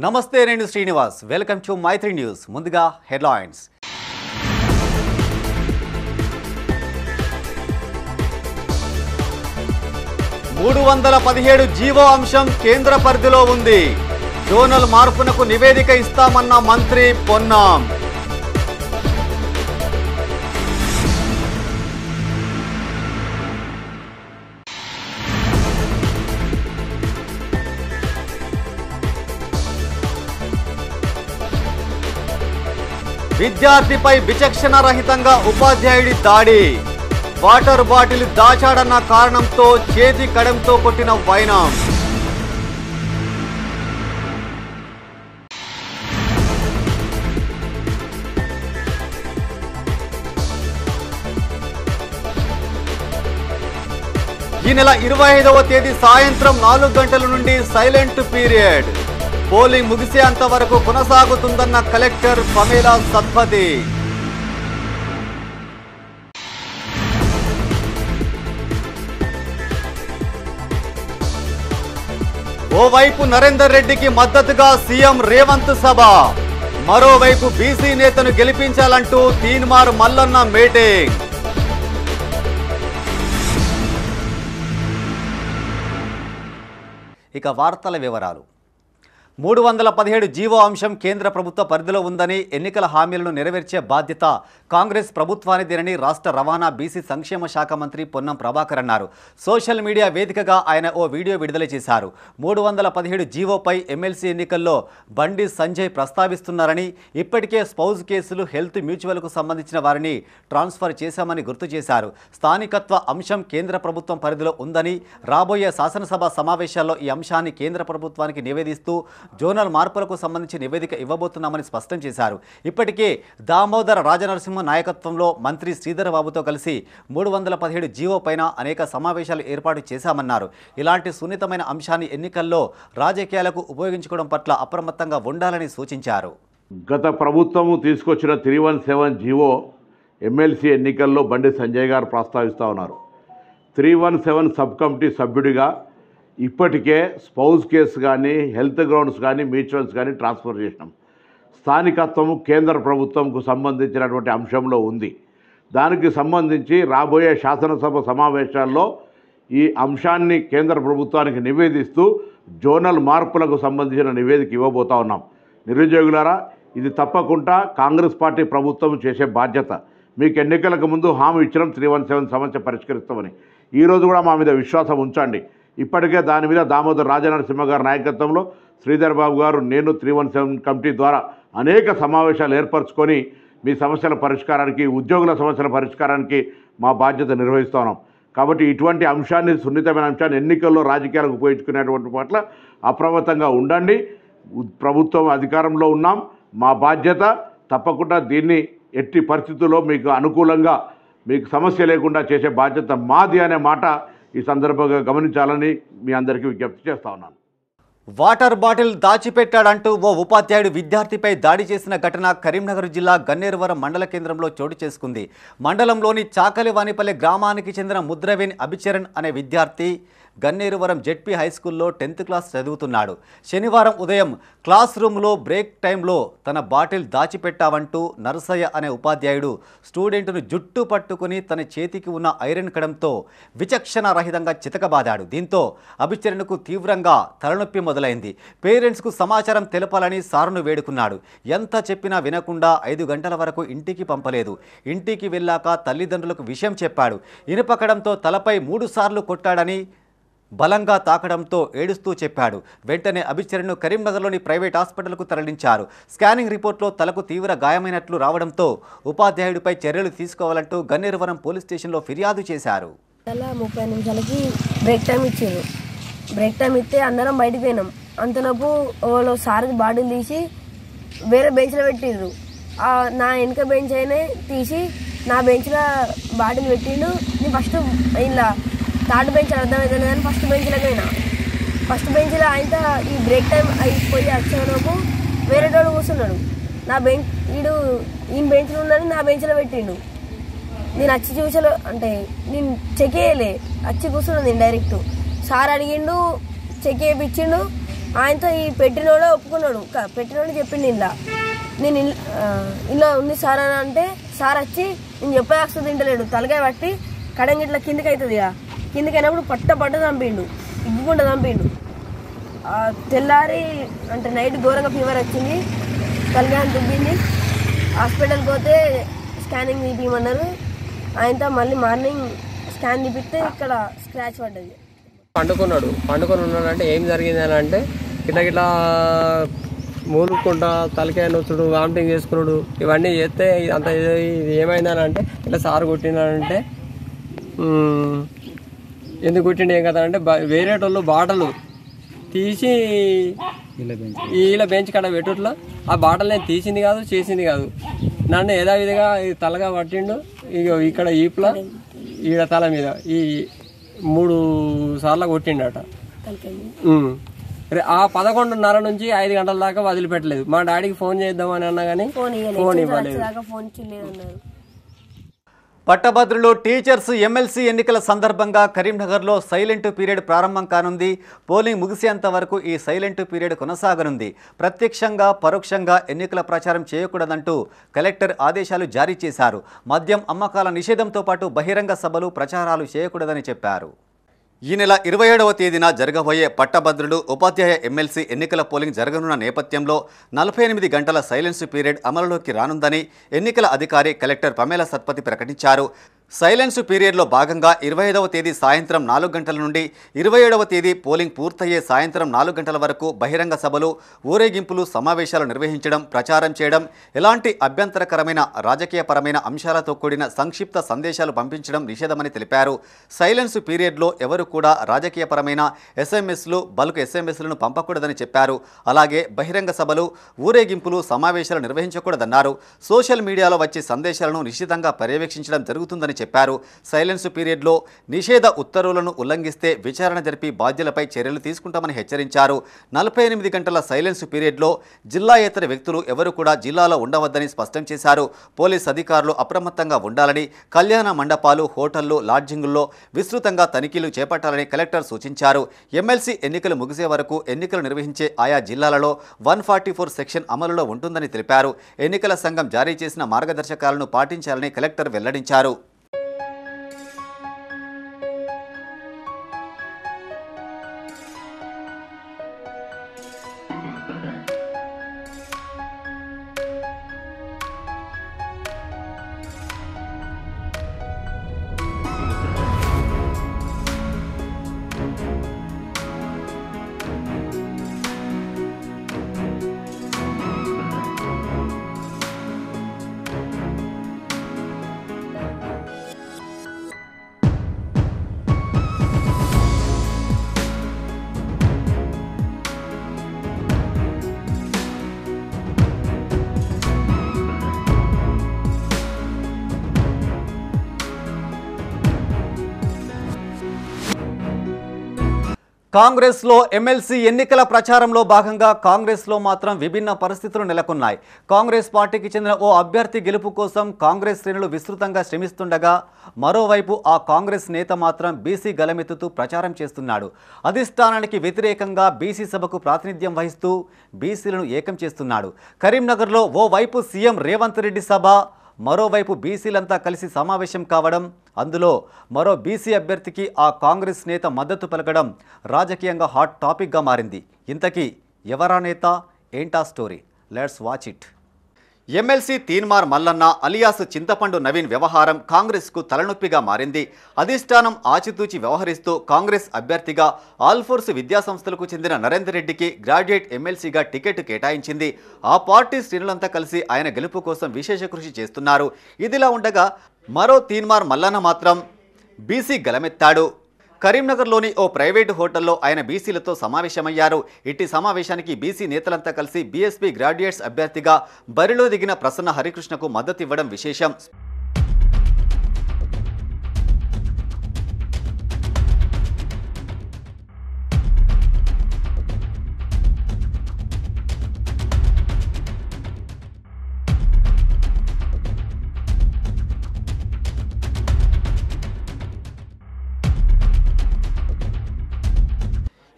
నమస్తే నేను Srinivas welcome to Maitri news ముందుగా హెడ్లైన్స్ 317 జీవో అంశం కేంద్ర పరిధిలో ఉంది జోనల్ మార్పునకు నివేదిక ఇస్తామన్న మంత్రి పొన్నం విద్యార్థిపై విచక్షణ రహితంగా ఉపాధ్యాయుడి దాడి వాటర్ బాటిల్ దాచాడన్న కారణంతో చేతి కడంతో కొట్టిన వైనం ఈ నెల 25వ తేదీ సాయంత్రం 4 గంటల నుండి సైలెంట్ పీరియడ్ పోలింగ్ ముగిసేంత వరకు కొనసాగుతుందన్న కలెక్టర్ పమేలా సత్పతి ఓవైపు నరేందర్ రెడ్డికి మద్దతుగా సీఎం రేవంత్ సభ మరోవైపు బీసీ నేతను గెలిపించాలంటూ తీన్మార్ మల్లన్న మీటింగ్ ఇక వార్తల వివరాలు 317 జీవో అంశం కేంద్ర ప్రభుత్వ పరిధిలో ఉందని ఎన్నికల హామీలను నెరవేర్చే బాధ్యత కాంగ్రెస్ ప్రభుత్వానిదేనని రాష్ట్ర రవాణా బీసీ సంక్షేమ శాఖ మంత్రి పొన్నం ప్రభాకర్ అన్నారు. సోషల్ మీడియా వేదికగా ఆయన ఓ వీడియో విడుదల చేశారు. 317 జీవోపై ఎమ్మెల్సీ ఎన్నికల్లో బండి సంజయ్ ప్రస్తావిస్తున్నారని, ఇప్పటికే స్పౌజ్ కేసులు హెల్త్ మ్యూచువల్కు సంబంధించిన వారిని ట్రాన్స్ఫర్ చేశామని గుర్తు చేశారు. స్థానికత్వ అంశం కేంద్ర ప్రభుత్వం పరిధిలో ఉందని, రాబోయే శాసనసభ సమావేశాల్లో ఈ అంశాన్ని కేంద్ర ప్రభుత్వానికి నివేదిస్తూ జోనల్ మార్పులకు సంబంధించి నివేదిక ఇవ్వబోతున్నామని స్పష్టం చేశారు. ఇప్పటికే దామోదర రాజనరసింహ నాయకత్వంలో మంత్రి శ్రీధర్ బాబుతో కలిసి 317 జీవో పైన అనేక సమావేశాలు ఏర్పాటు చేశామన్నారు. ఇలాంటి సున్నితమైన అంశాన్ని ఎన్నికల్లో రాజకీయాలకు ఉపయోగించుకోవడం పట్ల అప్రమత్తంగా ఉండాలని సూచించారు. గత ప్రభుత్వము తీసుకొచ్చిన 317 జీవో ఎమ్మెల్సీ ఎన్నికల్లో బండి సంజయ్ గారు ప్రస్తావిస్తూ ఉన్నారు. 317 సబ్ కమిటీ సభ్యుడిగా ఇప్పటికే స్పౌజ్ కేసు కానీ, హెల్త్ గ్రౌండ్స్ కానీ, మ్యూచువల్స్ కానీ ట్రాన్స్ఫర్ చేసినాం. స్థానికత్వము కేంద్ర ప్రభుత్వంకు సంబంధించినటువంటి అంశంలో ఉంది. దానికి సంబంధించి రాబోయే శాసనసభ సమావేశాల్లో ఈ అంశాన్ని కేంద్ర ప్రభుత్వానికి నివేదిస్తూ జోనల్ మార్పులకు సంబంధించిన నివేదిక ఇవ్వబోతా ఉన్నాం. నిరుద్యోగులారా, ఇది తప్పకుండా కాంగ్రెస్ పార్టీ ప్రభుత్వం చేసే బాధ్యత. మీకు ఎన్నికలకు ముందు హామీ ఇచ్చినాం 317 సమస్య పరిష్కరిస్తామని. ఈరోజు కూడా మా మీద విశ్వాసం ఉంచండి. ఇప్పటికే దాని మీద దామోదర్ రాజనరసింహ గారి నాయకత్వంలో శ్రీధర్ బాబు గారు, నేను 317 కమిటీ ద్వారా అనేక సమావేశాలు ఏర్పరచుకొని మీ సమస్యల పరిష్కారానికి, ఉద్యోగుల సమస్యల పరిష్కారానికి మా బాధ్యత నిర్వహిస్తున్నాం. కాబట్టి ఇటువంటి అంశాన్ని, సున్నితమైన అంశాన్ని ఎన్నికల్లో రాజకీయాలకు ఉపయోగించుకునేటువంటి పట్ల అప్రమత్తంగా ఉండండి. ప్రభుత్వం అధికారంలో ఉన్నాం, మా బాధ్యత తప్పకుండా దీన్ని ఎట్టి పరిస్థితుల్లో మీకు అనుకూలంగా, మీకు సమస్య లేకుండా చేసే బాధ్యత మాది అనే మాట ఈ సందర్భంగా గమనించాలని మీ అందరికీ విజ్ఞప్తి చేస్తా ఉన్నాను. వాటర్ బాటిల్ దాచిపెట్టాడంటూ ఓ ఉపాధ్యాయుడు విద్యార్థిపై దాడి చేసిన ఘటన కరీంనగర్ జిల్లా గన్నేరువరం మండల కేంద్రంలో చోటు చేసుకుంది. మండలంలోని చాకలివానిపల్లె గ్రామానికి చెందిన ముద్రవేణి అభిచరణ్ అనే విద్యార్థి గన్నేరువరం జెడ్పీ హైస్కూల్లో 10th క్లాస్ చదువుతున్నాడు. శనివారం ఉదయం క్లాస్ రూమ్లో బ్రేక్ టైంలో తన బాటిల్ దాచిపెట్టావంటూ నరసయ్య అనే ఉపాధ్యాయుడు స్టూడెంట్ను జుట్టు పట్టుకుని తన చేతికి ఉన్న ఐరన్ కడంతో విచక్షణ రహితంగా చితకబాదాడు. దీంతో అభిచరణకు తీవ్రంగా తలనొప్పి మొదలైంది. పేరెంట్స్కు సమాచారం తెలపాలని సారును వేడుకున్నాడు. ఎంత చెప్పినా వినకుండా 5 గంటల వరకు ఇంటికి పంపలేదు. ఇంటికి వెళ్ళాక తల్లిదండ్రులకు విషయం చెప్పాడు. ఇనుపకడంతో తలపై 3 సార్లు కొట్టాడని, బలంగా తాకడంతో ఏడుస్తూ చెప్పాడు. వెంటనే అభిచరణను కరీంనగర్లోని ప్రైవేట్ హాస్పిటల్కు తరలించారు. స్కానింగ్ రిపోర్ట్లో తలకు తీవ్ర గాయమైనట్లు రావడంతో ఉపాధ్యాయుడిపై చర్యలు తీసుకోవాలంటూ గన్నేరువరం పోలీస్ స్టేషన్లో ఫిర్యాదు చేశారు. 30 నిమిషాలకి బ్రేక్ టైం ఇచ్చారు. బ్రేక్ టైం ఇస్తే అందరం బయటకు పోయినాం. అంతలోపు వాళ్ళు సార్ బాటిల్ తీసి వేరే బెంచ్లో పెట్టిర్రు. నా వెనుక బెంచ్ అయినా తీసి నా బెంచ్లో బాటిల్ పెట్టిండు. నేను ఫస్ట్ ఇలా థర్డ్ బెంచ్ అర్థమవుతుంది కానీ ఫస్ట్ బెంచ్లోకి అయినా. ఫస్ట్ బెంచ్లో అయితే ఈ బ్రేక్ టైం అయిపోయి వచ్చేలోపు వేరే వాడు కూర్చున్నాడు. నా బెంచ్ ఈయన బెంచ్లో ఉన్నాడు, నా బెంచ్లో పెట్టిండు. నేను వచ్చి చూసలో అంటే నేను చెక్ చేయలే, వచ్చి కూర్చున్నాను నేను డైరెక్ట్. సార్ అడిగిండు, చెక్ చేయించిండు. ఆయనతో ఈ పెట్టినోడే ఒప్పుకున్నాడు. పెట్టినోడు చెప్పిండు నేను ఇలా ఉంది సార్ అని అంటే సార్ వచ్చి నేను చెప్పేదాకా తింటలేడు, తలకాయ పట్టి కడంగిట్లా కిందికి అవుతుంది కిందికి అయినప్పుడు పట్ట చంపిండు, ఇగ్గుకుండా చంపిండు. తెల్లారి అంటే నైట్ ఘోరంగా ఫీవర్ వచ్చింది, తలకాయ తుబ్బింది. హాస్పిటల్కి పోతే స్కానింగ్ తీపిమన్నారు. ఆయనతో మళ్ళీ మార్నింగ్ స్కాన్ తీపిస్తే ఇక్కడ స్క్రాచ్ పడ్డది. పండుకొని ఉన్నాడంటే ఏం జరిగింది అని అంటే ఇట్లా మూలుకుంటా తలకాయ నొచ్చుడు, వామిటింగ్ చేసుకున్నాడు, ఇవన్నీ చేస్తే అంత ఇది ఏమైందని అంటే ఇట్లా సారు కొట్టినాడంటే ఎందుకు కొట్టిండు ఏం కదా అంటే వేరేటోళ్ళు బాటలు తీసి ఇలా బెంచ్ కాడ పెట్టుట్లా ఆ బాటలు నేను తీసింది కాదు చేసింది కాదు, నన్ను యథావిధిగా తలగా పట్టిండు. ఇక్కడ ఈపుల ఈడ తల మీద ఈ 3 సార్లు కొట్టిండట. ఆ 11:30 నుంచి 5 గంటల దాకా వదిలిపెట్టలేదు. మా డాడీకి ఫోన్ చేద్దామని అన్నా కానీ ఫోన్ ఇవ్వలేదు. పట్టభద్రులు టీచర్స్ ఎమ్మెల్సీ ఎన్నికల సందర్భంగా కరీంనగర్లో సైలెంట్ పీరియడ్ ప్రారంభం కానుంది. పోలింగ్ ముగిసేంత వరకు ఈ సైలెంట్ పీరియడ్ కొనసాగనుంది. ప్రత్యక్షంగా పరోక్షంగా ఎన్నికల ప్రచారం చేయకూడదంటూ కలెక్టర్ ఆదేశాలు జారీ చేశారు. మద్యం అమ్మకాల నిషేధంతో పాటు బహిరంగ సభలు ప్రచారాలు చేయకూడదని చెప్పారు. ఈ నెల 27వ తేదీన జరగబోయే పట్టభద్రులు ఉపాధ్యాయ ఎమ్మెల్సీ ఎన్నికల పోలింగ్ జరగనున్న నేపథ్యంలో 48 గంటల సైలెన్స్ పీరియడ్ అమలులోకి రానుందని ఎన్నికల అధికారి కలెక్టర్ పమేలా సత్పతి ప్రకటించారు. సైలెన్స్ పీరియడ్లో భాగంగా 25వ తేదీ సాయంత్రం 4 గంటల నుండి 27వ తేదీ పోలింగ్ పూర్తయ్యే సాయంత్రం 4 గంటల వరకు బహిరంగ సభలు, ఊరేగింపులు, సమావేశాలు నిర్వహించడం, ప్రచారం చేయడం, ఎలాంటి అభ్యంతరకరమైన రాజకీయపరమైన అంశాలతో కూడిన సంక్షిప్త సందేశాలు పంపించడం నిషేధమని తెలిపారు. సైలెన్స్ పీరియడ్లో ఎవరు కూడా రాజకీయపరమైన ఎస్ఎంఎస్లు, బల్క్ ఎస్ఎంఎస్లను పంపకూడదని చెప్పారు. అలాగే బహిరంగ సభలు, ఊరేగింపులు, సమావేశాలు నిర్వహించకూడదన్నారు. సోషల్ మీడియాలో వచ్చే సందేశాలను నిశ్చితంగా పర్యవేక్షించడం జరుగుతుందని చెప్పారు. సైలెన్స్ పీరియడ్లో నిషేధ ఉత్తర్వులను ఉల్లంఘిస్తే విచారణ జరిపి బాధ్యులపై చర్యలు తీసుకుంటామని హెచ్చరించారు. 48 గంటల సైలెన్స్ పీరియడ్లో జిల్లాయేతర వ్యక్తులు ఎవరు కూడా జిల్లాలో ఉండవద్దని స్పష్టం చేశారు. పోలీస్ అధికారులు అప్రమత్తంగా ఉండాలని, కళ్యాణ మండపాలు, హోటళ్లు, లాడ్జింగుల్లో విస్తృతంగా తనిఖీలు చేపట్టాలని కలెక్టర్ సూచించారు. ఎమ్మెల్సీ ఎన్నికలు ముగిసే వరకు ఎన్నికలు నిర్వహించే ఆయా జిల్లాలలో 144 సెక్షన్ అమలులో ఉంటుందని తెలిపారు. ఎన్నికల సంఘం జారీ చేసిన మార్గదర్శకాలను పాటించాలని కలెక్టర్ వెల్లడించారు. కాంగ్రెస్లో ఎమ్మెల్సీ ఎన్నికల ప్రచారంలో భాగంగా కాంగ్రెస్లో మాత్రం విభిన్న పరిస్థితులు నెలకొన్నాయి. కాంగ్రెస్ పార్టీకి చెందిన ఓ అభ్యర్థి గెలుపు కోసం కాంగ్రెస్ శ్రేణులు విస్తృతంగా శ్రమిస్తుండగా మరోవైపు ఆ కాంగ్రెస్ నేత మాత్రం బీసీ గలమెత్తుతూ ప్రచారం చేస్తున్నాడు. అధిష్టానానికి వ్యతిరేకంగా బీసీ సభకు ప్రాతినిధ్యం వహిస్తూ బీసీలను ఏకం చేస్తున్నాడు. కరీంనగర్లో ఓవైపు సీఎం రేవంత్ రెడ్డి సభ, మరోవైపు బీసీలంతా కలిసి సమావేశం కావడం, అందులో మరో బీసీ అభ్యర్థికి ఆ కాంగ్రెస్ నేత మద్దతు పలకడం రాజకీయంగా హాట్ టాపిక్గా మారింది. ఇంతకీ ఎవరా నేత, ఏంటా story? Let's watch it. MLC Teenmar Mallanna alias Chintapandu Naveen వ్యవహారం కాంగ్రెస్కు తలనొప్పిగా మారింది. అధిష్టానం ఆచితూచి వ్యవహరిస్తూ కాంగ్రెస్ అభ్యర్థిగా ఆల్ఫోర్స్ విద్యాసంస్థలకు చెందిన నరేందర్ రెడ్డికి గ్రాడ్యుయేట్ ఎమ్మెల్సీగా టికెట్ కేటాయించింది. ఆ పార్టీ శ్రేణులంతా కలిసి ఆయన గెలుపు కోసం విశేష కృషి చేస్తున్నారు. ఇదిలా ఉండగా మరో తీన్మార్ మల్లన్న మాత్రం బీసీ గలమెత్తాడు. కరీంనగర్లోని ఓ ప్రైవేటు హోటల్లో ఆయన బీసీలతో సమావేశమయ్యారు. ఇట్టి సమావేశానికి బీసీ నేతలంతా కలిసి బీఎస్పీ గ్రాడ్యుయేట్స్ అభ్యర్థిగా బరిలో దిగిన ప్రసన్న హరికృష్ణకు మద్దతు ఇవ్వడం విశేషం.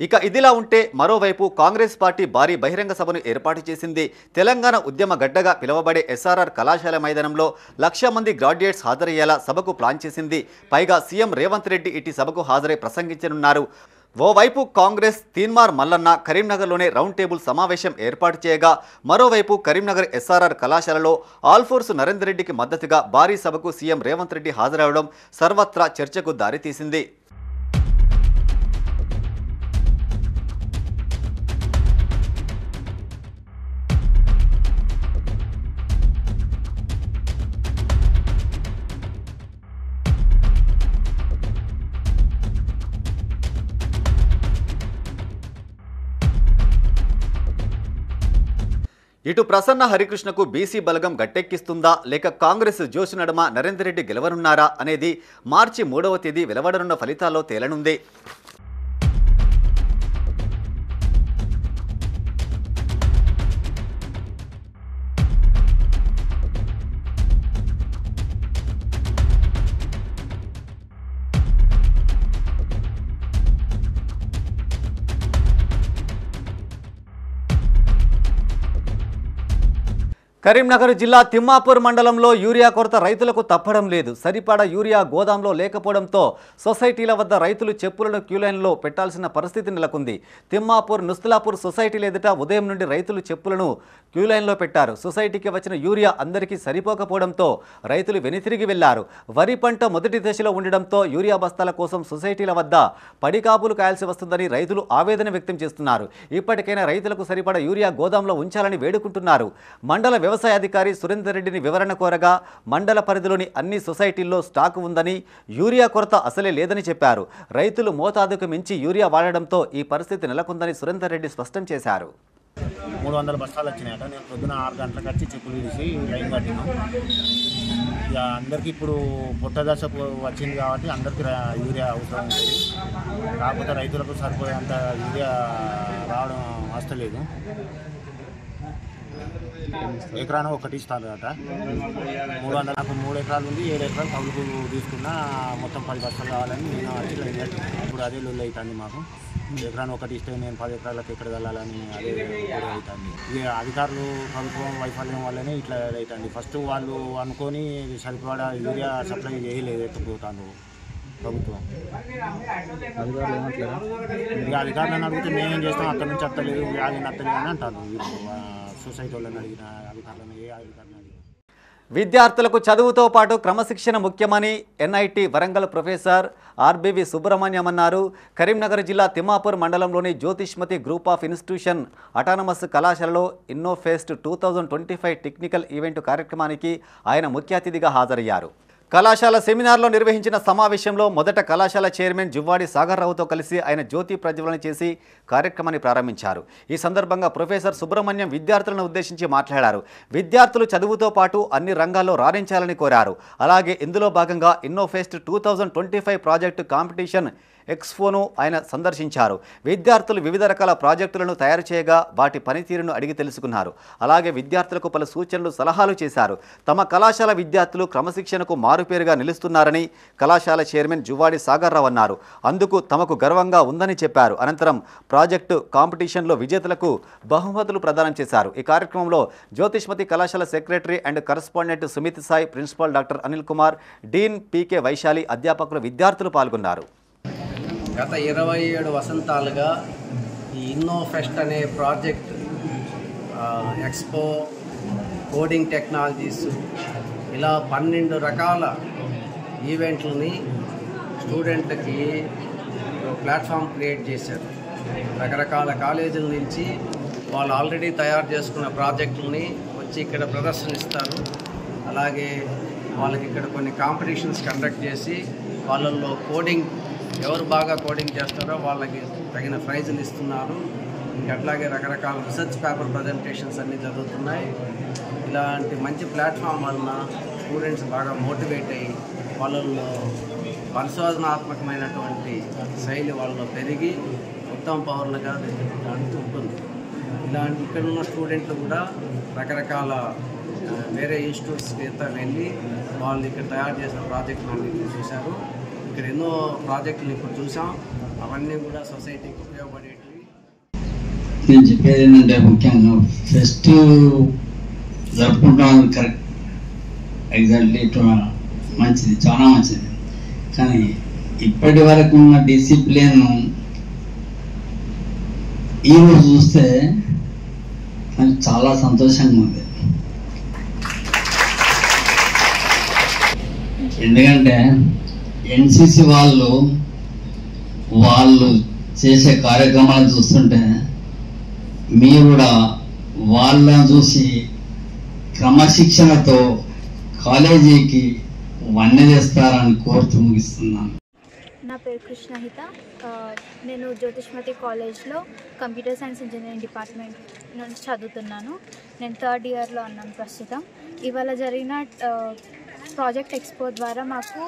ఇక ఇదిలా ఉంటే మరోవైపు కాంగ్రెస్ పార్టీ భారీ బహిరంగ సభను ఏర్పాటు చేసింది. తెలంగాణ ఉద్యమ గడ్డగా పిలువబడే ఎస్ఆర్ఆర్ కళాశాల మైదానంలో 1,00,000 మంది గ్రాడ్యుయేట్స్ హాజరయ్యేలా సభకు ప్లాన్ చేసింది. పైగా సీఎం రేవంత్ రెడ్డి ఇటీ సభకు హాజరై ప్రసంగించనున్నారు. ఓవైపు కాంగ్రెస్ తీన్మార్ మల్లన్న కరీంనగర్లోనే రౌండ్ టేబుల్ సమావేశం ఏర్పాటు చేయగా, మరోవైపు కరీంనగర్ ఎస్ఆర్ఆర్ కళాశాలలో ఆల్ఫోర్స్ నరేందర్ రెడ్డికి మద్దతుగా భారీ సభకు సీఎం రేవంత్ రెడ్డి హాజరవడం సర్వత్రా చర్చకు దారితీసింది. ఇటు ప్రసన్న హరికృష్ణకు బీసీ బలగం గట్టెక్కిస్తుందా లేక కాంగ్రెస్ జోష్ నడుమ నరేందర్ రెడ్డి గెలవనున్నారా అనేది మార్చి 3వ తేదీ వెలువడనున్న ఫలితాల్లో తేలనుంది. కరీంనగర్ జిల్లా తిమ్మాపూర్ మండలంలో యూరియా కొరత రైతులకు తప్పడం లేదు. సరిపడా యూరియా గోదాంలో లేకపోవడంతో సొసైటీల వద్ద రైతులు చెప్పులను క్యూలైన్లో పెట్టాల్సిన పరిస్థితి నెలకొంది. తిమ్మాపూర్ నుస్తులాపూర్ సొసైటీల ఎదుట ఉదయం నుండి రైతులు చెప్పులను క్యూలైన్లో పెట్టారు. సొసైటీకి వచ్చిన యూరియా అందరికీ సరిపోకపోవడంతో రైతులు వెనుతిరిగి వెళ్లారు. వరి పంట మొదటి దశలో ఉండడంతో యూరియా బస్తాల కోసం సొసైటీల వద్ద పడికాపులు కాయాల్సి వస్తుందని రైతులు ఆవేదన వ్యక్తం చేస్తున్నారు. ఇప్పటికైనా రైతులకు సరిపడా యూరియా గోదాంలో ఉంచాలని వేడుకుంటున్నారు. మండల వ్యవసాయ అధికారి సురేందర్ రెడ్డిని వివరణ కోరగా మండల పరిధిలోని అన్ని సొసైటీల్లో స్టాకు ఉందని, యూరియా కొరత అసలే లేదని చెప్పారు. రైతులు మోతాదుకు మించి యూరియా వాడడంతో ఈ పరిస్థితి నెలకొందని సురేందర్ రెడ్డి స్పష్టం చేశారు. 300 బస్తాలు వచ్చినాయట. నేను పొద్దున 6 గంటలకు వచ్చి చెప్పులు తీసి లైన్ కట్టినాం. ఇక అందరికీ ఇప్పుడు పొట్ట దశ వచ్చింది కాబట్టి అందరికీ యూరియా అవసరం ఉంటుంది. కాకపోతే రైతులకు సరిపోయేంత యూరియా రావడం వస్తలేదు. ఎకరాన ఒకటి ఇస్తారు అట. 300 నాకు 3 ఎకరాలు ఉంది. 7 ఎకరాలు కౌలుకు తీసుకున్నా మొత్తం 10 బస్తాలు కావాలని నేను వచ్చి లైన్ కట్టినా. ఇప్పుడు అదే లొల్లి అవుతుంది మాకు. ఎకరాన్ని ఒకటి ఇస్తే నేను 10 ఎకరాలకు ఎక్కడ వెళ్ళాలని అదే అవుతుంది. ఇక అధికారులు ప్రభుత్వం వైఫల్యం వల్లనే ఇట్లా అవుతుంది. ఫస్ట్ వాళ్ళు అనుకొని సరిపడా యూరియా సప్లై చేయలేదు, ఎత్తుకుపోతాను ప్రభుత్వం. ఇక అధికారులను అడిగితే మేమేం చేస్తాం, అక్కడి నుంచి అత్తలేదు, వ్యాధి నత్తలేదు అని అంటారు. సొసైటీ వాళ్ళని అడిగిన అధికారులను ఏ అధికారులను అడిగిన. విద్యార్థులకు చదువుతో పాటు క్రమశిక్షణ ముఖ్యమని ఎన్ఐటి వరంగల్ ప్రొఫెసర్ ఆర్బీవి సుబ్రహ్మణ్యం అన్నారు. కరీంనగర్ జిల్లా తిమ్మాపూర్ మండలంలోని Jyothishmathi group of institution autonomous కళాశాలలో ఇన్నోఫెస్ట్ 2025 టెక్నికల్ ఈవెంట్ కార్యక్రమానికి ఆయన ముఖ్య అతిథిగా హాజరయ్యారు. కళాశాల సెమినార్లో నిర్వహించిన సమావేశంలో మొదట కళాశాల చైర్మన్ జువ్వాడి సాగర్ రావుతో కలిసి ఆయన జ్యోతి ప్రజ్వలన చేసి కార్యక్రమాన్ని ప్రారంభించారు. ఈ సందర్భంగా ప్రొఫెసర్ సుబ్రహ్మణ్యం విద్యార్థులను ఉద్దేశించి మాట్లాడారు. విద్యార్థులు చదువుతో పాటు అన్ని రంగాల్లో రాణించాలని కోరారు. అలాగే ఇందులో భాగంగా ఇన్నోఫెస్ట్ 2025 ప్రాజెక్టు కాంపిటీషన్ ఎక్స్పోను ఆయన సందర్శించారు. విద్యార్థులు వివిధ రకాల ప్రాజెక్టులను తయారు చేయగా వాటి పనితీరును అడిగి తెలుసుకున్నారు. అలాగే విద్యార్థులకు పలు సూచనలు, సలహాలు చేశారు. తమ కళాశాల విద్యార్థులు క్రమశిక్షణకు మారుపేరుగా నిలుస్తున్నారని కళాశాల చైర్మన్ జువ్వాడి సాగర్ రావు అన్నారు. అందుకు తమకు గర్వంగా ఉందని చెప్పారు. అనంతరం ప్రాజెక్టు కాంపిటీషన్లో విజేతలకు బహుమతులు ప్రదానం చేశారు. ఈ కార్యక్రమంలో జ్యోతిష్మతి కళాశాల secretary and correspondent Sumith Sai, principal doctor Anil Kumar, dean PK Vaishali, అధ్యాపకులు, విద్యార్థులు పాల్గొన్నారు. గత 27 వసంతాలుగా ఈ ఇన్నోఫెస్ట్ అనే ప్రాజెక్ట్ ఎక్స్పో, కోడింగ్ టెక్నాలజీస్, ఇలా 12 రకాల ఈవెంట్లని స్టూడెంట్కి ప్లాట్ఫామ్ క్రియేట్ చేశారు. రకరకాల కాలేజీల నుంచి వాళ్ళు ఆల్రెడీ తయారు చేసుకున్న ప్రాజెక్టులని వచ్చి ఇక్కడ ప్రదర్శనిస్తారు. అలాగే వాళ్ళకి ఇక్కడ కొన్ని కాంపిటీషన్స్ కండక్ట్ చేసి వాళ్ళల్లో కోడింగ్ ఎవరు బాగా కోడింగ్ చేస్తారో వాళ్ళకి తగిన ప్రైజులు ఇస్తున్నారు. అట్లాగే రకరకాల రీసెర్చ్ పేపర్ ప్రజెంటేషన్స్ అన్నీ జరుగుతున్నాయి. ఇలాంటి మంచి ప్లాట్ఫామ్ వలన స్టూడెంట్స్ బాగా మోటివేట్ అయ్యి వాళ్ళల్లో పరిశోధనాత్మకమైనటువంటి శైలి వాళ్ళలో పెరిగి ఉత్తమ పౌరులుగా దిద్దుకోవడానికి ఉంటుంది. ఇలాంటి ఇక్కడున్న స్టూడెంట్లు కూడా రకరకాల వేరే ఇన్స్టిట్యూట్స్కి వెళ్ళి వాళ్ళు ఇక్కడ తయారు చేసిన ప్రాజెక్టులు అన్నింటినీ చూశారు. ఇక్కడ ఎన్నో ప్రాజెక్టులు ఇప్పుడు చూసాం. అవన్నీ కూడా సొసైటీకి ఉపయోగపడేటివి. నేను చెప్పేది ఏంటంటే ముఖ్యంగా ఫెస్ట్ జరుపుకుంటాం కరెక్ట్, ఎగ్జాక్ట్లీ మంచిది, చాలా మంచిది. కానీ ఇప్పటి వరకు ఉన్న డిసిప్లిన్ ఈరోజు చూస్తే నాకు చాలా సంతోషంగా ఉంది. ఎందుకంటే ఎన్సిసి వాళ్ళు చేసే కార్యక్రమాలు చూస్తుంటే మీరు కూడా వాళ్ళని చూసి క్రమశిక్షణతో కాలేజీకి వన్నె చేస్తారని కోరుతూ ముగిస్తున్నాను. నా పేరు కృష్ణహిత. నేను జ్యోతిష్మతి కాలేజ్లో కంప్యూటర్ సైన్స్ ఇంజనీరింగ్ డిపార్ట్మెంట్ నుంచి చదువుతున్నాను. నేను 3rd ఇయర్లో ఉన్నాను ప్రస్తుతం. ఇవాళ జరిగిన ప్రాజెక్ట్ ఎక్స్పో ద్వారా మాకు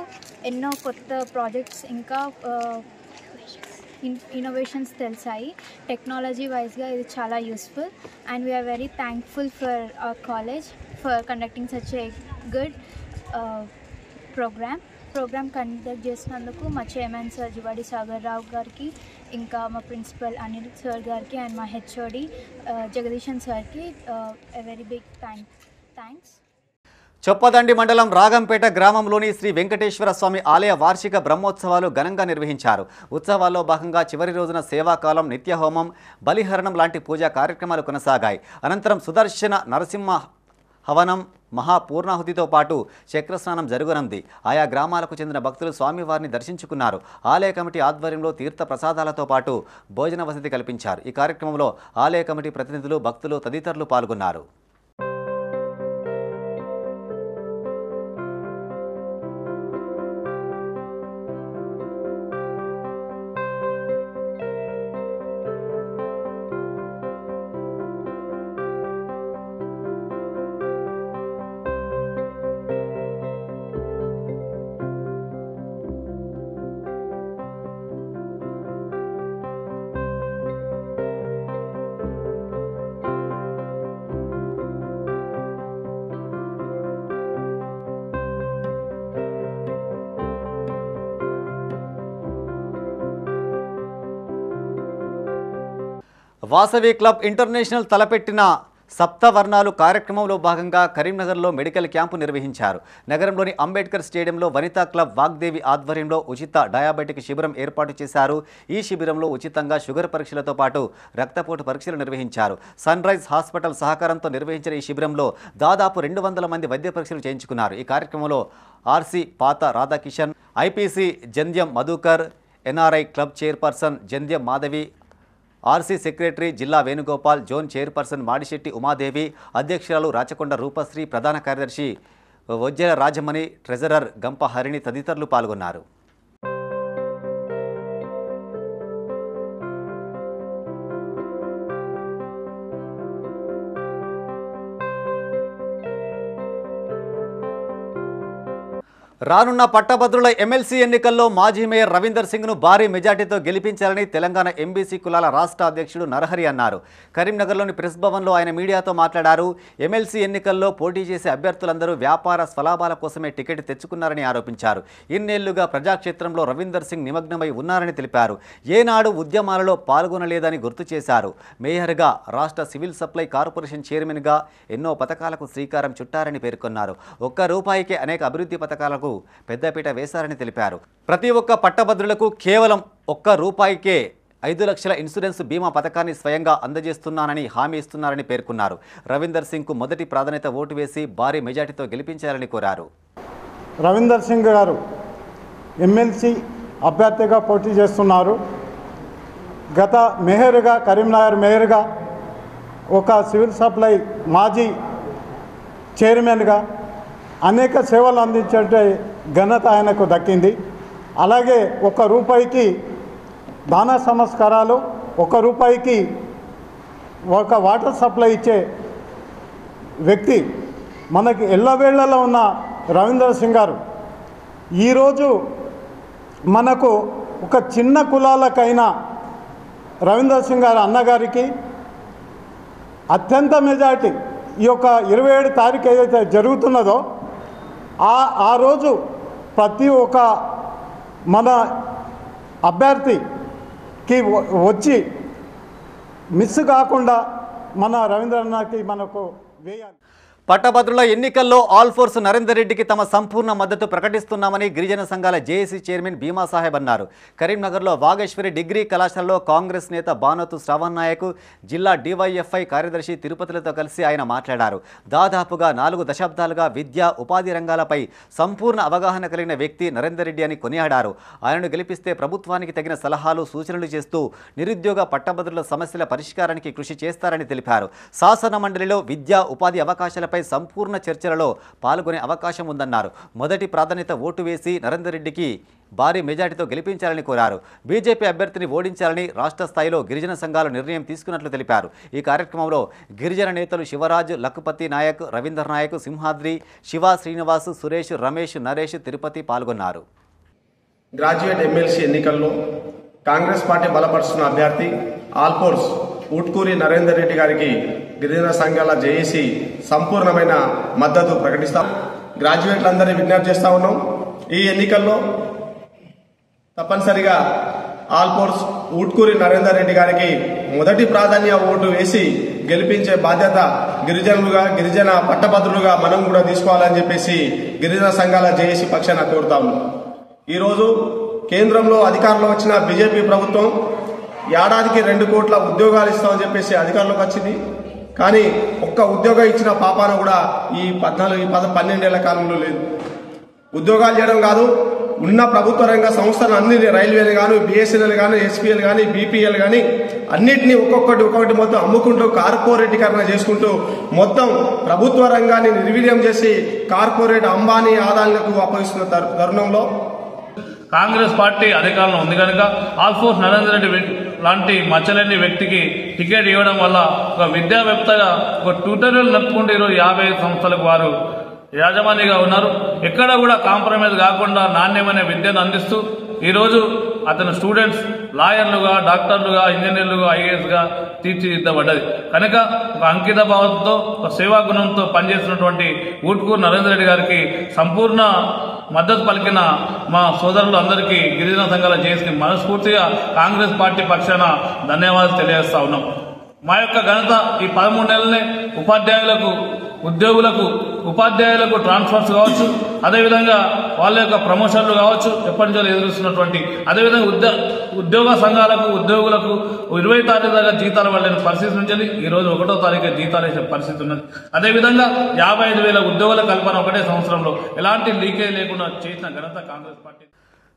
ఎన్నో కొత్త ప్రాజెక్ట్స్ ఇంకా ఇన్నోవేషన్స్ తెలిసాయి. టెక్నాలజీ వైజ్గా ఇది చాలా useful and we are very thankful for our college for conducting such a good programme conduct చేసినందుకు మా చైర్మన్ సార్ జువాడి సాగర్ రావు గారికి, ఇంకా మా ప్రిన్సిపల్ అనిల్ సార్ గారికి అండ్ మా హెచ్ఓడి జగదీశన్ సార్కి a very big thanks. Choppadandi మండలం రాగంపేట గ్రామంలోని శ్రీ వెంకటేశ్వర స్వామి ఆలయ వార్షిక బ్రహ్మోత్సవాలు ఘనంగా నిర్వహించారు. ఉత్సవాల్లో భాగంగా చివరి రోజున సేవాకాలం, నిత్యహోమం, బలిహరణం లాంటి పూజా కార్యక్రమాలు కొనసాగాయి. అనంతరం సుదర్శన నరసింహ హవనం, మహాపూర్ణాహుతితో పాటు చక్రస్నానం జరగనుంది. ఆయా గ్రామాలకు చెందిన భక్తులు స్వామివారిని దర్శించుకున్నారు. ఆలయ కమిటీ ఆధ్వర్యంలో తీర్థ ప్రసాదాలతో పాటు భోజన వసతి కల్పించారు. ఈ కార్యక్రమంలో ఆలయ కమిటీ ప్రతినిధులు, భక్తులు తదితరులు పాల్గొన్నారు. వాసవి క్లబ్ ఇంటర్నేషనల్ తలపెట్టిన సప్తవర్ణాలు కార్యక్రమంలో భాగంగా కరీంనగర్లో మెడికల్ క్యాంపు నిర్వహించారు. నగరంలోని అంబేద్కర్ స్టేడియంలో వనితా క్లబ్ వాగ్దేవి ఆధ్వర్యంలో ఉచిత డయాబెటిక్ శిబిరం ఏర్పాటు చేశారు. ఈ శిబిరంలో ఉచితంగా షుగర్ పరీక్షలతో పాటు రక్తపోటు పరీక్షలు నిర్వహించారు. సన్ రైజ్ హాస్పిటల్ సహకారంతో నిర్వహించిన ఈ శిబిరంలో దాదాపు 200 మంది వైద్య పరీక్షలు చేయించుకున్నారు. ఈ కార్యక్రమంలో RC Patha Radhakishan, IPC Jandhyam Madhukar, NRI club chairperson Jandhyam Madhavi, RC secretary Jilla Venugopal, zone chairperson Madishetti Umadevi, అధ్యక్షురాలు రాచకొండ రూపశ్రీ, ప్రధాన కార్యదర్శి వజ్జల రాజమణి, ట్రెజరర్ గంప హరిణి తదితరులు పాల్గొన్నారు. రానున్న పట్టభద్రుల ఎమ్మెల్సీ ఎన్నికల్లో మాజీ మేయర్ రవీందర్ సింగ్ను భారీ మెజార్టీతో గెలిపించాలని తెలంగాణ ఎంబీసీ కులాల రాష్ట్ర అధ్యక్షుడు నరహరి అన్నారు. కరీంనగర్లోని ప్రెస్ భవన్లో ఆయన మీడియాతో మాట్లాడారు. ఎమ్మెల్సీ ఎన్నికల్లో పోటీ చేసే అభ్యర్థులందరూ వ్యాపార స్వలాభాల కోసమే టికెట్ తెచ్చుకున్నారని ఆరోపించారు. ఇన్నేళ్లుగా ప్రజాక్షేత్రంలో రవీందర్ సింగ్ నిమగ్నమై ఉన్నారని తెలిపారు. ఏనాడు ఉద్యమాలలో పాల్గొనలేదని గుర్తు చేశారు. మేయర్గా, రాష్ట్ర సివిల్ సప్లై కార్పొరేషన్ చైర్మన్గా ఎన్నో పథకాలకు శ్రీకారం చుట్టారని పేర్కొన్నారు. ₹1 అనేక అభివృద్ధి పథకాలకు పెద్దపీట వేశారని తెలిపారు. ప్రతి ఒక్క పట్టభద్రులకు కేవలం ₹1 5 లక్షల ఇన్సూరెన్స్ బీమా పథకాన్ని స్వయంగా అందజేస్తున్నానని హామీ ఇస్తున్నారని పేర్కొన్నారు. రవీందర్ సింగ్కు మొదటి ప్రాధాన్యత ఓటు వేసి భారీ మెజార్టీతో గెలిపించాలని కోరారు. రవీందర్ సింగ్ గారు ఎమ్మెల్సీ అభ్యర్థిగా పోటీ చేస్తున్నారు. గత మేయర్గా, కరీంనగర్ మేయర్గా, ఒక సివిల్ సప్లై మాజీ చైర్మన్గా అనేక సేవలు అందించే ఘనత ఆయనకు దక్కింది. అలాగే ₹1 దాన సంస్కారాలు, ₹1 ఒక వాటర్ సప్లై ఇచ్చే వ్యక్తి మనకి ఎల్లవేళ్లలో ఉన్న రవీందర్ సింగ్ గారు ఈరోజు మనకు ఒక చిన్న కులాలకైనా రవీందర్ సింగ్ గారు అన్నగారికి అత్యంత మెజార్టీ ఈ యొక్క 27 తారీఖు ఏదైతే జరుగుతున్నదో ఆ రోజు ప్రతి ఒక్క మన అభ్యర్థి కి వచ్చి మిస్ కాకుండా మన రవీంద్రనాథ్కి మనకు వేయాలి. పట్టభద్రుల ఎన్నికల్లో ఆల్ ఫోర్స్ నరేందర్ రెడ్డికి తమ సంపూర్ణ మద్దతు ప్రకటిస్తున్నామని గిరిజన సంఘాల జేఏసీ చైర్మన్ భీమా సాహెబ్ అన్నారు. కరీంనగర్లో వాగేశ్వరి డిగ్రీ కళాశాలలో కాంగ్రెస్ నేత బానోతు శ్రవణ్ నాయక్, జిల్లా డివైఎఫ్ఐ కార్యదర్శి తిరుపతిలతో కలిసి ఆయన మాట్లాడారు. దాదాపుగా 4 దశాబ్దాలుగా విద్యా ఉపాధి రంగాలపై సంపూర్ణ అవగాహన కలిగిన వ్యక్తి నరేందర్ రెడ్డి అని కొనియాడారు. ఆయనను గెలిపిస్తే ప్రభుత్వానికి తగిన సలహాలు సూచనలు చేస్తూ నిరుద్యోగ పట్టభద్రుల సమస్యల పరిష్కారానికి కృషి చేస్తారని తెలిపారు. శాసన మండలిలో విద్యా ఉపాధి అవకాశాలపై సంపూర్ణ చర్చలలో పాల్గొనే అవకాశం ఉందన్నారు. మొదటి ప్రాధాన్యత ఓటు వేసి నరేందర్ రెడ్డికి భారీ మెజార్టీతో గెలిపించాలని కోరారు. బీజేపీ అభ్యర్థిని ఓడించాలని రాష్ట్ర స్థాయిలో గిరిజన సంఘాలు నిర్ణయం తీసుకున్నట్లు తెలిపారు. ఈ కార్యక్రమంలో గిరిజన నేతలు శివరాజ్, లక్కుపతి నాయక్, రవీందర్ నాయక్, సింహాద్రి, శివ, శ్రీనివాస్, సురేష్, రమేష్, నరేష్, తిరుపతి పాల్గొన్నారు. గ్రాడ్యుయేట్ ఎమ్మెల్సీ ఎన్నికల్లో కాంగ్రెస్ పార్టీ బలపరుస్తున్న అభ్యర్థి ఆల్ఫోర్స్ ఊట్కూరి నరేందర్ రెడ్డి గారికి గిరిజన సంఘాల జేఏసీ సంపూర్ణమైన మద్దతు ప్రకటిస్తాం. గ్రాడ్యుయేట్లందరినీ విజ్ఞప్తి చేస్తా ఉన్నాం. ఈ ఎన్నికల్లో తప్పనిసరిగా ఆల్ఫోర్స్ ఊట్కూరి నరేందర్ రెడ్డి గారికి మొదటి ప్రాధాన్య ఓటు వేసి గెలిపించే బాధ్యత గిరిజన పట్టభద్రులుగా మనం కూడా తీసుకోవాలని చెప్పేసి గిరిజన సంఘాల జేఏసీ పక్షాన కోరుతా ఉన్నాం. ఈరోజు కేంద్రంలో అధికారంలో వచ్చిన బీజేపీ ప్రభుత్వం ఏడాదికి 2 కోట్ల ఉద్యోగాలు ఇస్తామని చెప్పేసి అధికారంలోకి వచ్చింది. కానీ ఒక్క ఉద్యోగం ఇచ్చిన పాపాన కూడా ఈ 12 ఏళ్ల కాలంలో లేదు. ఉద్యోగాలు చేయడం కాదు, ఉన్న ప్రభుత్వ రంగ సంస్థలు అన్ని రైల్వేలు కానీ, బిఎస్ఎన్ఎల్ కానీ, ఎస్పీఎల్ కానీ, బీపీఎల్ కానీ అన్నింటినీ ఒక్కొక్కటి మొత్తం అమ్ముకుంటూ కార్పొరేటీకరణ చేసుకుంటూ మొత్తం ప్రభుత్వ రంగాన్ని నిర్వీర్యం చేసి కార్పొరేట్ అంబానీ ఆదాయాలకు అప్పగిస్తున్న తరుణంలో కాంగ్రెస్ పార్టీ అధికారంలో ఉంది కనుక ఆల్ఫోర్స్ నరేందర్ రెడ్డి లాంటి మచ్చలేని వ్యక్తికి టికెట్ ఇవ్వడం వల్ల ఒక విద్యావేత్తగా ఒక ట్యూటోరియల్ నడుపుకుంటూ ఈరోజు 55 సంస్థలకు వారు యాజమానిగా ఉన్నారు. ఎక్కడ కూడా కాంప్రమైజ్ కాకుండా నాణ్యమైన విద్యను అందిస్తూ ఈరోజు అతను స్టూడెంట్స్ లాయర్లుగా, డాక్టర్లుగా, ఇంజనీర్లుగా, ఐఏఎస్గా తీర్చిదిద్దబడ్డది. కనుక ఒక అంకిత భావంతో, ఒక సేవా గుణంతో పనిచేస్తున్నటువంటి ఊట్కూరు నరేందర్ రెడ్డి గారికి సంపూర్ణ మద్దతు పలికిన మా సోదరులు అందరికీ గిరిజన సంఘాల జేఏసీ మనస్ఫూర్తిగా కాంగ్రెస్ పార్టీ పక్షాన ధన్యవాదాలు తెలియజేస్తా ఉన్నాం. మా యొక్క ఘనత ఈ 13 నెలలనే ఉపాధ్యాయులకు ట్రాన్స్ఫర్స్ కావచ్చు, అదేవిధంగా వాళ్ళ యొక్క ప్రమోషన్లు కావచ్చు, ఎప్పటి నుంచో ఎదురుస్తున్నటువంటి, అదేవిధంగా ఉద్యోగ సంఘాలకు ఉద్యోగులకు 20 తారీఖు దాకా జీతాలు వాళ్ళని పరిస్థితి నుంచి ఈ రోజు 1వ తారీఖు జీతాలు వేసే పరిస్థితి ఉన్నది. అదేవిధంగా 55,000 ఉద్యోగుల కల్పన ఒకటే సంవత్సరంలో ఎలాంటి లీకేజ్ లేకుండా చేసిన ఘనత కాంగ్రెస్ పార్టీ.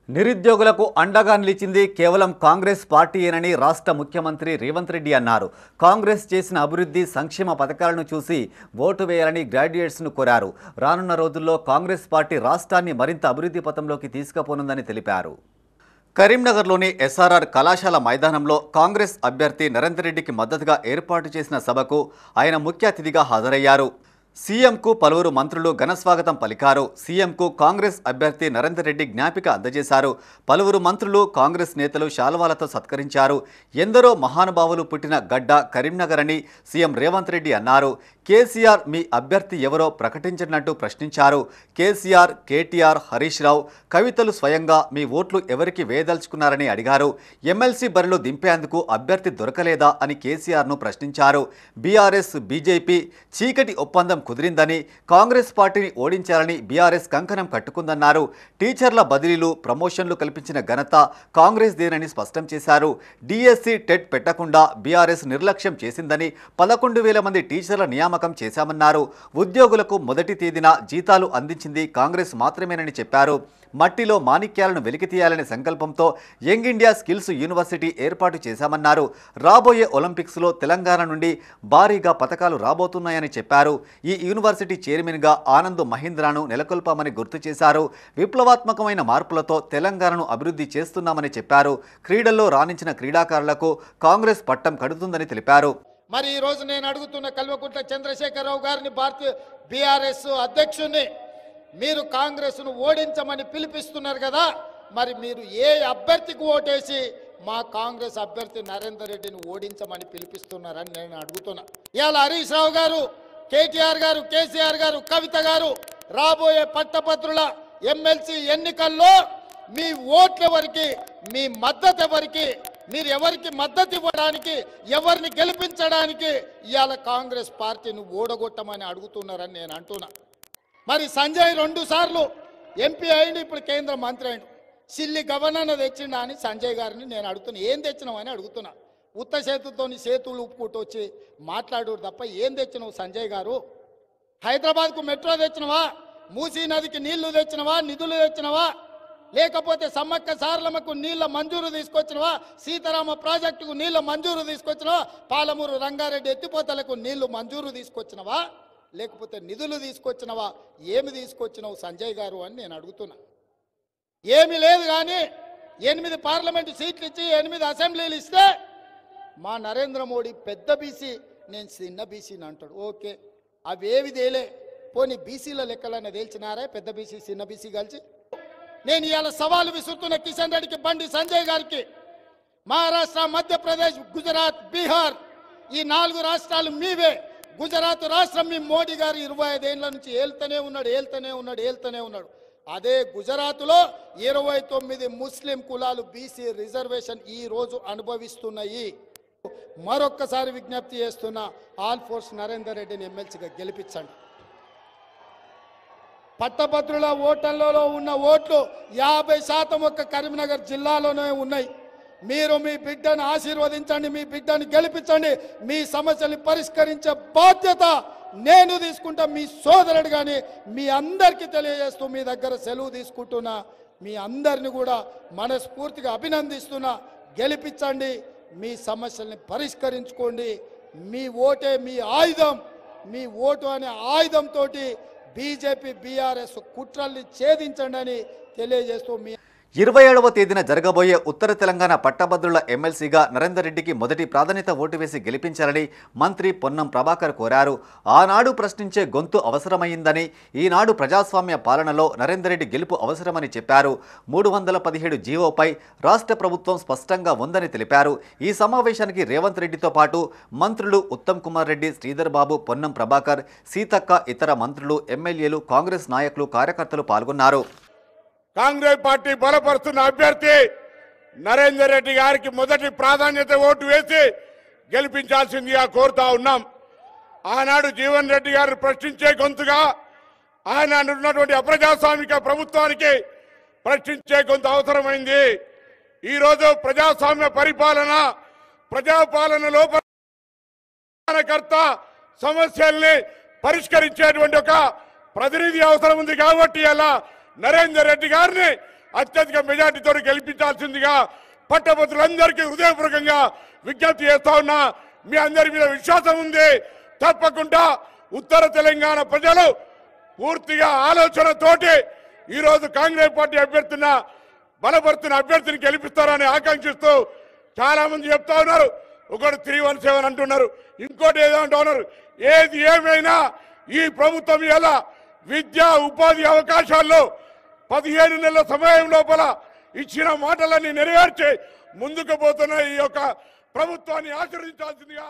నిరుద్యోగులకు అండగా నిలిచింది కేవలం కాంగ్రెస్ పార్టీయేనని రాష్ట్ర ముఖ్యమంత్రి రేవంత్ రెడ్డి అన్నారు. కాంగ్రెస్ చేసిన అభివృద్ధి సంక్షేమ పథకాలను చూసి ఓటు వేయాలని గ్రాడ్యుయేట్స్ను కోరారు. రానున్న రోజుల్లో కాంగ్రెస్ పార్టీ రాష్ట్రాన్ని మరింత అభివృద్ధి పథంలోకి తీసుకుపోనుందని తెలిపారు. కరీంనగర్లోని ఎస్ఆర్ఆర్ కళాశాల మైదానంలో కాంగ్రెస్ అభ్యర్థి నరేందర్ రెడ్డికి మద్దతుగా ఏర్పాటు చేసిన సభకు ఆయన ముఖ్య అతిథిగా హాజరయ్యారు. సీఎంకు పలువురు మంత్రులు ఘనస్వాగతం పలికారు. సీఎంకు కాంగ్రెస్ అభ్యర్థి నరేందర్ రెడ్డి జ్ఞాపిక అందజేశారు. పలువురు మంత్రులు, కాంగ్రెస్ నేతలు శాల్వాలతో సత్కరించారు. ఎందరో మహానుభావులు పుట్టిన గడ్డ కరీంనగర్ అని సీఎం రేవంత్ రెడ్డి అన్నారు. కేసీఆర్ మీ అభ్యర్థి ఎవరో ప్రకటించినట్టు ప్రశ్నించారు. కేసీఆర్, కేటీఆర్, హరీష్ రావు, కవితలు స్వయంగా మీ ఓట్లు ఎవరికి వేయదలుచుకున్నారని అడిగారు. ఎమ్మెల్సీ బరిలో దింపేందుకు అభ్యర్థి దొరకలేదా అని కేసీఆర్ను ప్రశ్నించారు. బీఆర్ఎస్, బీజేపీ చీకటి ఒప్పందం కుదిరిందని, కాంగ్రెస్ పార్టీని ఓడించాలని బీఆర్ఎస్ కంకణం కట్టుకుందన్నారు. టీచర్ల బదిలీలు, ప్రమోషన్లు కల్పించిన ఘనత కాంగ్రెస్ దేనని స్పష్టం చేశారు. డిఎస్సి, టెట్ పెట్టకుండా బీఆర్ఎస్ నిర్లక్ష్యం చేసిందని, 11,000 మంది టీచర్ల నియామకం చేశామన్నారు. ఉద్యోగులకు మొదటి తేదీన జీతాలు అందించింది కాంగ్రెస్ మాత్రమేనని చెప్పారు. మట్టిలో మాణిక్యాలను వెలికితీయాలనే సంకల్పంతో యంగ్ ఇండియా స్కిల్స్ యూనివర్సిటీ ఏర్పాటు చేశామన్నారు. రాబోయే ఒలింపిక్స్లో తెలంగాణ నుండి భారీగా పథకాలు రాబోతున్నాయని చెప్పారు. ఈ యూనివర్సిటీ చైర్మన్గా ఆనంద్ మహీంద్రాను నెలకొల్పామని గుర్తు చేశారు. విప్లవాత్మకమైన మార్పులతో తెలంగాణను అభివృద్ధి చేస్తున్నామని చెప్పారు. క్రీడల్లో రాణించిన క్రీడాకారులకు కాంగ్రెస్ పట్టం కడుతుందని తెలిపారు. మరి ఈ రోజు నేను అడుగుతున్న కల్వకుంట్ల చంద్రశేఖరరావు గారిని, భారతీయ బీఆర్ఎస్ అధ్యక్షుడిని, మీరు కాంగ్రెస్ను ఓడించమని పిలిపిస్తున్నారు కదా, మరి మీరు ఏ అభ్యర్థికి ఓటేసి మా కాంగ్రెస్ అభ్యర్థి నరేందర్ రెడ్డిని ఓడించమని పిలిపిస్తున్నారని నేను అడుగుతున్నా. ఇవాళ హరీష్ రావు గారు, కేటీఆర్ గారు, కేసీఆర్ గారు, కవిత గారు రాబోయే పట్టభద్రుల ఎమ్మెల్సీ ఎన్నికల్లో మీ ఓట్ల వరకు, మీ మద్దతు ఎవరికి, మీరు ఎవరికి మద్దతు ఇవ్వడానికి, ఎవరిని గెలిపించడానికి ఇవాళ కాంగ్రెస్ పార్టీని ఓడగొట్టమని అడుగుతున్నారని నేను అంటున్నా. మరి సంజయ్ 2 సార్లు ఎంపీ అయిండు, ఇప్పుడు కేంద్ర మంత్రి అయిండు. సిల్లి గవర్నర్ తెచ్చిండా అని సంజయ్ గారిని నేను అడుగుతున్నా. ఏం తెచ్చినావని అడుగుతున్నా. ఉత్త చేతులతోని చేతులు ఉప్పుకుంటూ వచ్చి మాట్లాడు తప్ప ఏం తెచ్చినావు సంజయ్ గారు? హైదరాబాద్కు మెట్రో తెచ్చినవా? మూసీ నదికి నీళ్లు తెచ్చినవా? నిధులు తెచ్చినవా? లేకపోతే సమ్మక్క సారలమ్మకు నీళ్ల మంజూరు తీసుకొచ్చినవా? సీతారామ ప్రాజెక్టుకు నీళ్ల మంజూరు తీసుకొచ్చినవా? పాలమూరు రంగారెడ్డి ఎత్తిపోతలకు నీళ్లు మంజూరు తీసుకొచ్చినవా? లేకపోతే నిధులు తీసుకొచ్చినవా? ఏమి తీసుకొచ్చినావు సంజయ్ గారు అని నేను అడుగుతున్నా. ఏమీ లేదు. కానీ 8 పార్లమెంటు సీట్లు ఇచ్చి 8 అసెంబ్లీలు ఇస్తే మా నరేంద్ర మోడీ పెద్ద బీసీ, నేను చిన్న బీసీని అంటాడు. ఓకే, అవేవి తేలే. పోనీ బీసీల లెక్కలన్న తేల్చినారే పెద్ద బీసీ చిన్న బీసీ కలిసి? నేను ఇవాళ సవాలు విసురుతున్న కిషన్ రెడ్డికి, బండి సంజయ్ గారికి. మహారాష్ట్ర, మధ్యప్రదేశ్, గుజరాత్, బీహార్ ఈ 4 రాష్ట్రాలు మీవే. గుజరాత్ రాష్ట్రం మీ మోడీ గారు 25 ఏళ్ల నుంచి ఏళ్తూనే ఉన్నాడు. అదే గుజరాత్లో 29 ముస్లిం కులాలు బీసీ రిజర్వేషన్ ఈ రోజు అనుభవిస్తున్నాయి. మరొక్కసారి విజ్ఞప్తి చేస్తున్న, ఆల్ ఫోర్స్ నరేందర్ రెడ్డిని ఎమ్మెల్సీగా గెలిపించండి. పట్టభద్రుల ఓటర్లలో ఉన్న ఓట్లు 50% ఒక్క కరీంనగర్ జిల్లాలోనే ఉన్నాయి. మీరు మీ బిడ్డను ఆశీర్వదించండి, మీ బిడ్డను గెలిపించండి. మీ సమస్యల్ని పరిష్కరించే బాధ్యత నేను తీసుకుంటా, మీ సోదరుడు. కానీ మీ అందరికీ తెలియజేస్తూ మీ దగ్గర సెలవు తీసుకుంటున్నా. మీ అందరిని కూడా మనస్ఫూర్తిగా అభినందిస్తున్నా. గెలిపించండి, మీ సమస్యల్ని పరిష్కరించుకోండి. మీ ఓటే మీ ఆయుధం. మీ ఓటు అనే ఆయుధంతో బీజేపీ బీఆర్ఎస్ కుట్రల్ని ఛేదించండి అని తెలియజేస్తూ 27వ తేదీన జరగబోయే ఉత్తర తెలంగాణ పట్టభద్రుల ఎమ్మెల్సీగా నరేందర్ రెడ్డికి మొదటి ప్రాధాన్యత ఓటు వేసి గెలిపించాలని మంత్రి పొన్నం ప్రభాకర్ కోరారు. ఆనాడు ప్రశ్నించే గొంతు అవసరమైందని, ఈనాడు ప్రజాస్వామ్య పాలనలో నరేందర్ రెడ్డి గెలుపు అవసరమని చెప్పారు. 317 జీవోపై రాష్ట్ర ప్రభుత్వం స్పష్టంగా ఉందని తెలిపారు. ఈ సమావేశానికి రేవంత్ రెడ్డితో పాటు మంత్రులు ఉత్తమ్ కుమార్ రెడ్డి, శ్రీధర్ బాబు, పొన్నం ప్రభాకర్, సీతక్క, ఇతర మంత్రులు, ఎమ్మెల్యేలు, కాంగ్రెస్ నాయకులు, కార్యకర్తలు పాల్గొన్నారు. కాంగ్రెస్ పార్టీ బలపరుస్తున్న అభ్యర్థి నరేందర్ రెడ్డి గారికి మొదటి ప్రాధాన్యత ఓటు వేసి గెలిపించాల్సిందిగా కోరుతా ఉన్నాం. ఆనాడు జీవన్ రెడ్డి గారిని ప్రశ్నించే గొంతుగా, ఆయన ఉన్నటువంటి అప్రజాస్వామిక ప్రభుత్వానికి ప్రశ్నించే గొంతు అవసరమైంది. ఈరోజు ప్రజాస్వామ్య పరిపాలన, ప్రజాపాలనలో కర్త సమస్యల్ని పరిష్కరించేటువంటి ఒక ప్రతినిధి అవసరం ఉంది. కాబట్టి అలా నరేందర్ రెడ్డి గారిని అత్యధిక మెజార్టీతో గెలిపించాల్సిందిగా పట్టభద్రులందరికీ హృదయపూర్వకంగా విజ్ఞప్తి చేస్తా ఉన్నా. మీ అందరి మీద విశ్వాసం ఉంది. తప్పకుండా ఉత్తర తెలంగాణ ప్రజలు పూర్తిగా ఆలోచనతోటి ఈరోజు కాంగ్రెస్ పార్టీ బలపడుతున్న అభ్యర్థిని గెలిపిస్తారని ఆకాంక్షిస్తూ చాలా మంది చెప్తా ఉన్నారు. ఒకటి 317 అంటున్నారు, ఇంకోటి ఏదో అంటున్నారు. ఏది ఏమైనా ఈ ప్రభుత్వం ఎలా విద్యా ఉపాధి అవకాశాల్లో 15 నెలల సమయం లోపల ఇచ్చిన మాటలన్నీ నెరవేర్చి ముందుకు పోతున్న ఈ యొక్క ప్రభుత్వాన్ని ఆశీర్వదించాల్సిందిగా.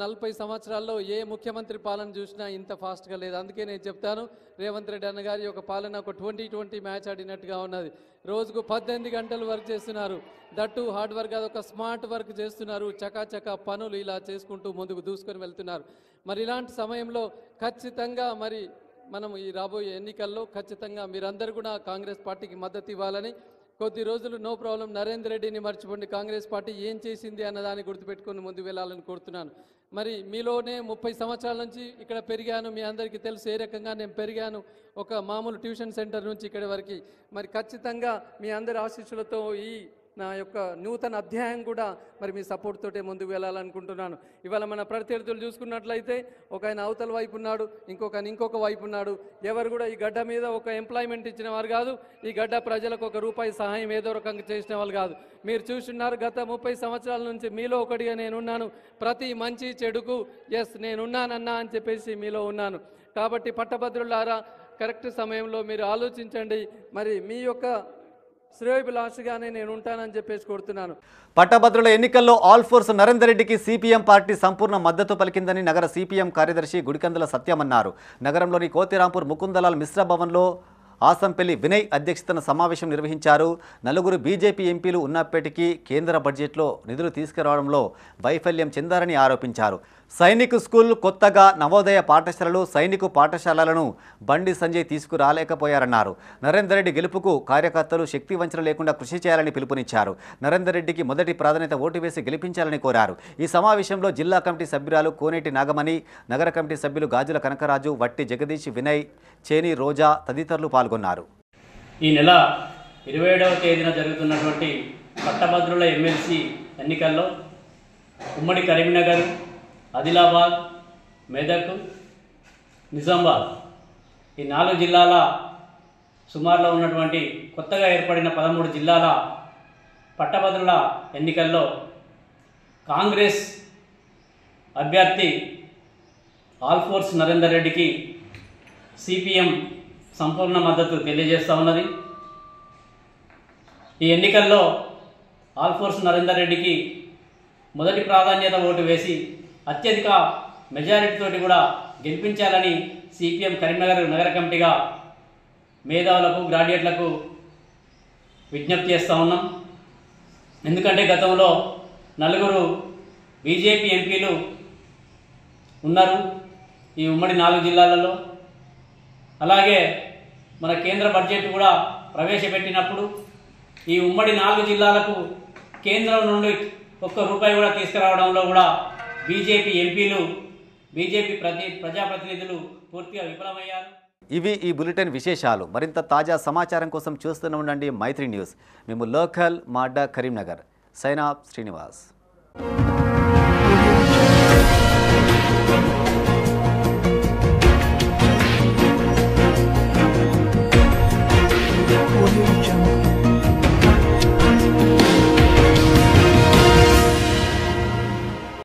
40 సంవత్సరాల్లో ఏ ముఖ్యమంత్రి పాలన చూసినా ఇంత ఫాస్ట్గా లేదు. అందుకే నేను చెప్తాను, రేవంత్ రెడ్డి అన్న గారి యొక్క పాలన ఒక 2020 మ్యాచ్ ఆడినట్టుగా ఉన్నది. రోజుకు 18 గంటలు వర్క్ చేస్తున్నారు. దట్టు హార్డ్ వర్క్, అదొక స్మార్ట్ వర్క్ చేస్తున్నారు. చకాచకా పనులు ఇలా చేసుకుంటూ ముందుకు దూసుకొని వెళ్తున్నారు. మరి ఇలాంటి సమయంలో ఖచ్చితంగా మరి మనం ఈ రాబోయే ఎన్నికల్లో ఖచ్చితంగా మీరందరూ కూడా కాంగ్రెస్ పార్టీకి మద్దతు ఇవ్వాలని, కొద్ది రోజులు నో ప్రాబ్లం నరేందర్ రెడ్డిని మర్చిపోండి, కాంగ్రెస్ పార్టీ ఏం చేసింది అన్నదాన్ని గుర్తుపెట్టుకొని ముందు వెళ్ళాలని కోరుతున్నాను. మరి మీలోనే 30 సంవత్సరాల నుంచి ఇక్కడ పెరిగాను, మీ అందరికీ తెలుసు ఏ రకంగా నేను పెరిగాను, ఒక మామూలు ట్యూషన్ సెంటర్ నుంచి ఇక్కడి వరకు. మరి ఖచ్చితంగా మీ అందరి ఆశీస్సులతో ఈ నా యొక్క నూతన అధ్యాయం కూడా మరి మీ సపోర్ట్ తోటే ముందుకు వెళ్ళాలనుకుంటున్నాను. ఇవాళ మన ప్రత్యర్థులు చూసుకున్నట్లయితే ఒక ఆయన అవతల వైపు ఉన్నాడు, ఇంకొక వైపు ఉన్నాడు. ఎవరు కూడా ఈ గడ్డ మీద ఒక ఎంప్లాయ్మెంట్ ఇచ్చిన వారు కాదు, ఈ గడ్డ ప్రజలకు ఒక రూపాయి సహాయం ఏదో రకంగా చేసిన వాళ్ళు కాదు. మీరు చూస్తున్నారు గత 30 సంవత్సరాల నుంచి మీలో ఒకటిగా నేనున్నాను. ప్రతి మంచి చెడుకు ఎస్ నేనున్నానన్నా అని చెప్పేసి మీలో ఉన్నాను. కాబట్టి పట్టభద్రులారా కరెక్ట్ సమయంలో మీరు ఆలోచించండి. మరి మీ యొక్క శ్రేయోభిలాషిగానే నేను ఉంటానని చెప్పేసి కోరుతున్నాను. పట్టభద్రుల ఎన్నికల్లో ఆల్ ఫోర్స్ నరేందర్ రెడ్డికి సిపిఎం పార్టీ సంపూర్ణ మద్దతు పలికిందని నగర సిపిఎం కార్యదర్శి గుడికందుల సత్యం అన్నారు. నగరంలోని కోతిరాంపూర్ ముకుందలాల్ మిశ్రా భవన్లో ఆసంపల్లి వినయ్ అధ్యక్షతన సమావేశం నిర్వహించారు. నలుగురు బీజేపీ ఎంపీలు ఉన్నప్పటికీ కేంద్ర బడ్జెట్లో నిధులు తీసుకురావడంలో వైఫల్యం చెందారని ఆరోపించారు. సైనిక్ స్కూల్, కొత్తగా నవోదయ పాఠశాలలు, సైనికు పాఠశాలలను బండి సంజయ్ తీసుకురాలేకపోయారన్నారు. నరేందర్ రెడ్డి గెలుపుకు కార్యకర్తలు శక్తి వంచన లేకుండా కృషి చేయాలని పిలుపునిచ్చారు. నరేందర్ రెడ్డికి మొదటి ప్రాధాన్యత ఓటు వేసి గెలిపించాలని కోరారు. ఈ సమావేశంలో జిల్లా కమిటీ సభ్యురాలు కోనేటి నాగమణి, నగర కమిటీ సభ్యులు గాజుల కనకరాజు, వట్టి జగదీష్, వినయ్, చేని రోజా తదితరులు పాల్గొన్నారు. ఈ నెల 27వ తేదీన జరుగుతున్నటువంటి పట్టభద్రుల ఎమ్మెల్సీ ఎన్నికల్లో ఉమ్మడి కరీంనగర్, ఆదిలాబాద్, మెదక్, నిజామాబాద్ ఈ 4 జిల్లాల సుమారులో ఉన్నటువంటి కొత్తగా ఏర్పడిన 13 జిల్లాల పట్టభద్రుల ఎన్నికల్లో కాంగ్రెస్ అభ్యర్థి ఆల్ఫోర్స్ నరేందర్ రెడ్డికి సిపిఎం సంపూర్ణ మద్దతు తెలియజేస్తూ ఉన్నది. ఈ ఎన్నికల్లో ఆల్ఫోర్స్ నరేందర్ రెడ్డికి మొదటి ప్రాధాన్యత ఓటు వేసి అత్యధిక మెజారిటీతోటి కూడా గెలిపించాలని సిపిఎం కరీంనగర్ నగర కమిటీగా మేధావులకు, గ్రాడ్యుయేట్లకు విజ్ఞప్తి చేస్తూ ఉన్నాం. ఎందుకంటే గతంలో 4 బీజేపీ ఎంపీలు ఉన్నారు ఈ ఉమ్మడి 4 జిల్లాలలో. అలాగే మన కేంద్ర బడ్జెట్ కూడా ప్రవేశపెట్టినప్పుడు ఈ ఉమ్మడి 4 జిల్లాలకు కేంద్రం నుండి ₹1 కూడా తీసుకురావడంలో కూడా బీజేపీ ఎంపీలు, బీజేపీ ప్రజాప్రతినిధులు పూర్తిగా విఫలమయ్యారు. ఇవి ఈ బులెటిన్ విశేషాలు. మరింత తాజా సమాచారం కోసం చూస్తూనే ఉండండి మైత్రి న్యూస్. మేము లోకల్, మాడ్డా, కరీంనగర్. Sign off Srinivas.